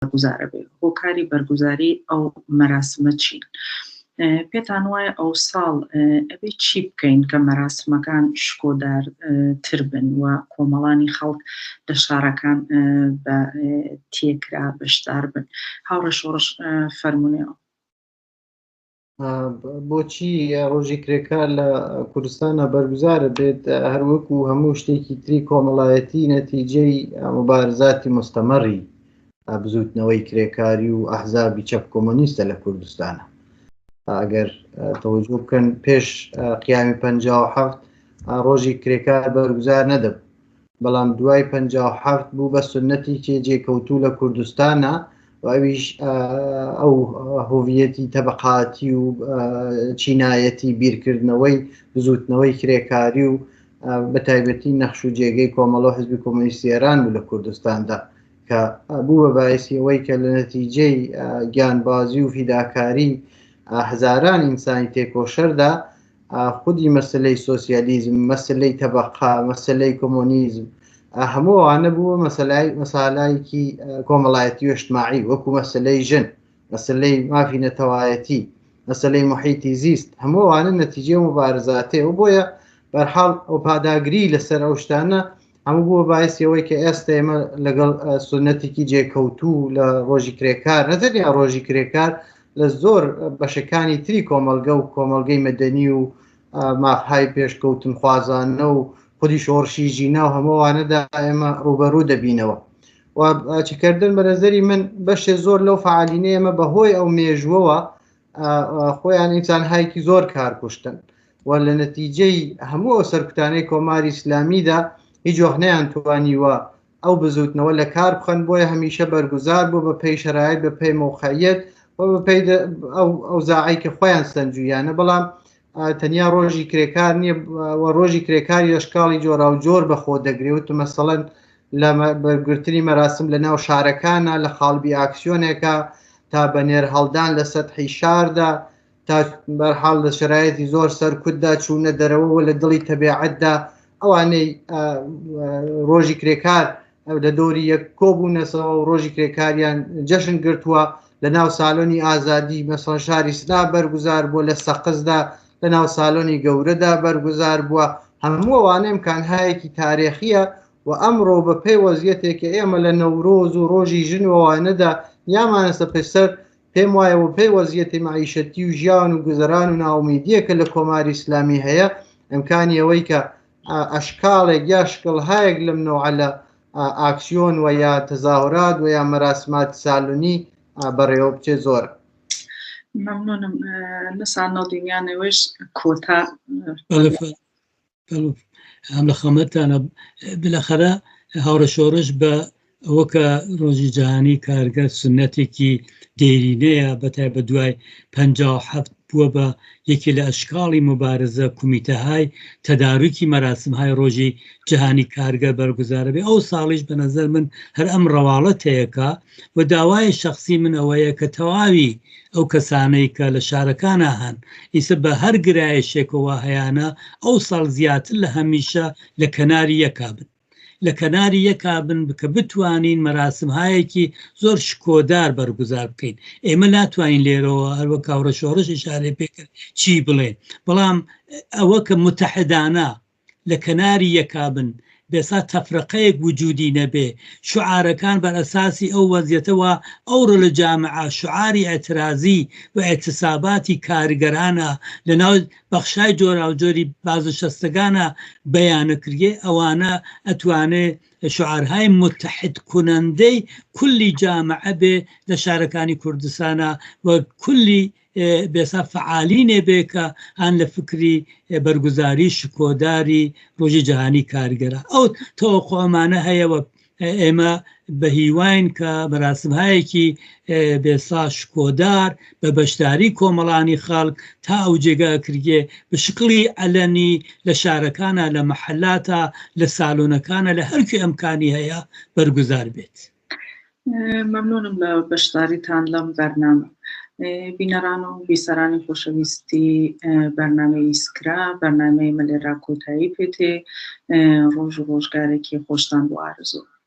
بەرگوزارە بێ هۆکاری بەرگوزاری ئەو مەراسمە چین پێتان وایە ئەو ساڵ ئەبێ چی بکەین کە مەراسمەکان شکۆدارتر بن و کۆمەڵانی خەڵک لە شارەکان بە تێکرا بەشدار بن هاوڕێ شۆڕش فەرمونێەوە بۆچی ڕۆژی کرێکار لە کوردستانە بەرگوزارە بێت هەروەکو هەموو شتێکی تری کۆمەڵایەتی نەتیجەی مبارزاتی مستەمەڕی بزوتنەوەی کرێکاری و ئەحزابی چەپ کۆمۆنیستە لە کوردستانە ئەگەر تەوەجۆ بکەن پێش قیامی 57 ڕۆژی کرێکار بەرگوزار نەدەب بەڵام دوای 57 بوو بە سنەتی جێکەوتوو لە کوردستانە ئەویش ئەو هۆڤیەتی تەبەقاتی و چینایەتی بیرکردنەوەی بزوتنەوەی کرێکاری و بەتایبەتی نەخش و جێگەی کۆمەڵە حزبی کۆمۆنیستی ئێران بوو لە کوردستاندا کە بوو بە باعسی ئەوەی کە لە نەتیجەی گیانبازی و فیداکاری هەزاران ئینسانی تێکۆشەردا خودی مەسلەی سۆسیالیزم مەسلەی تەبەقا مەسلەی کۆمۆنیزم هەمووانە بووە مەسالایەکی کۆمەڵایەتی و اجتماعی وەکو مەسلەی ژن مەسلەی مافی نەتەوایەتی مەسلەی محیتی زیست هەمووانە نەتیجێ مبارزاتێ و بۆیە بەرحاڵ ئەو پاداگری لەسەر ئەو شتانە هەموو بووە باعسی ئەوەی کە ئێستا ئێمە لەگەڵ سنەتێکی جێکەوتوو لە ڕۆژی کرێکار نەتەنیا ڕۆژی کرێکار لە زۆر بەشەکانی تری کۆمەلگە و کۆمەلگەی مەدەنی و مافهای پێشکەوتن خوازانە و خودی شۆڕشی ژینا و هەمووانەدا ئێمە ڕوبەڕوو دەبینەوە و چکردن بە نەزەری من بەشێ زۆر لەو فعالینە ئێمە بەهۆی ئەو مێژوەوە خۆیان ئینسانهایەکی زۆر کار کوشتن و لە نەتیجەی هەموو ئەو سەرکوتانەی کۆماری ئیسلامیدا هیچ وەخت نەیانتوانیوە ئەو بزوتنەوە لە کار بخەن بۆیە هەمیشە بەرگوزار بوو بە پێی شەرایط بە پێی مۆقعیەت و بە پێی ئەو زاعی کە خۆیان سەنجویانە بەڵام تەنیا ڕۆژی کرێکار نییە و ڕۆژی کرێکاری لە شکاڵی جۆرا و جۆر بەخۆ دەگرێت و مەسەڵەن لە بەرگرتنی مەراسم لە ناو شارەکانە لە خاڵبی ئاکسیۆنێکە تا بەنێر هەڵدان لە سەدحی شاردا تا بەرحاڵ لە شرایەتی زۆر سەرکوتدا چوونە دەرەوە لە دڵی تەبیعەتدا ئەوانەی ڕۆژی کرێکار لە دۆری یەک کۆبوونەسەوە و ڕۆژی کرێکاریان جەشن گرتووە لە ناو ساڵۆنی ئازادی مەسەڵەن شاری سلا بەرگوزار بووە لە سەقزدا لە ناو ساڵۆنی گەورەدا بەرگوزار بووە هەموو ئەوانە ئیمکانهایەکی تاریخیە و ئەمڕۆ بە پێی وەزیەتێکە ئێمە لە نەورۆز و ڕۆژی ژنوەوانەدا یامانەسە پێسەر پێم وایە و پێی وەزیەتی معیشەتی و ژیان و گوزەران و ناومیدیەکە لە کۆماری ئیسلامی هەیە ئەمکانی ئەوەی کە ئەشکاڵێک یا شکڵهایەک لەم نەوعە لە ئاکسیۆن و یا تەزاهورات و یا مەراسمات ساڵونی بەڕێوە بچێ زۆر مەمنونم نەسان نەڵدینیانەوەش کۆتا هەم لە خەمەتانە بلەخەرە هاوڕە شۆڕش بە ئەوەکە ڕۆژی جیهانی کارگەر سنەتێکی دێرینەیە بەتای بە دوای 57 بووە بە یەکی لە ئەشکاڵی مبارزە کومیتەهای تەداروکی مەراسمهای ڕۆژی جیهانی کارگەر بەرگوزارە بێ ئەو ساڵیش بە نەزەر من هەر ئەم ڕەواڵەتەیەکە و داوای شخصی من ئەوەیە کە تەواوی ئەو کەسانەی کە لە شارەکانە هەن ئیسە بە هەر گرایشێکەوە هەیەە ئەو ساڵ زیاتر لە هەمیشە لە کەناری یەکا بن لە کەناری یەکا بن بکە بتوانین مەراسمهایەکی زۆر شکۆدار بەرگوزار بکەین ئێمە ناتوانین لێرەوە هەروە کاوڕە شۆڕش ئیشارەی پێکرد چی بڵێن بەڵام ئەوە کە متحدانە لە کەناری یەکا بن بێسا تەفرەقەیەک وجودی نەبێ شعارەکان بەر ئەساسی ئەو وەزیەتەوە ئەوڕە لە جامعە شعاری ئەترازی و ئێتساباتی کارگەرانە لە ناو بەخشای جۆرا و جۆری بازنشستەکانە بەیانەکرێ ئەوانە ئەتوانێ شعارهای متحد کنندەی کولی جامعە بێ لە شارەکانی کوردستانە و کولی بێسا فعالینێ بێ کە هەن لە فکری بەرگوزاری شکۆداری ڕۆژی جیهانی کارگەرە ئەو تەوەقۆمانە هەیەوە ئێمە بە هیواین کە مەراسمهایەکی بێسا شکۆدار بە بەشداری کۆمەڵانی خەڵک تا ئەو جێگا کردێ بە شکلی ئەلەنی لە شارەکانە لە مەحەلاتە لە ساڵۆنەکانە لە هەرکی ئەمکانی هەیە بەرگوزار بێت. مەمنونم لە بەشداریتان لەم بەرنامە. بینەران و بیسەرانی خۆشەویستی بەرنامەی ئیسکرا بەرنامەی مەلێرا کۆتایی پێتێ ڕۆژ و ڕۆژگارێکی خۆشتان بۆ ئارزوو.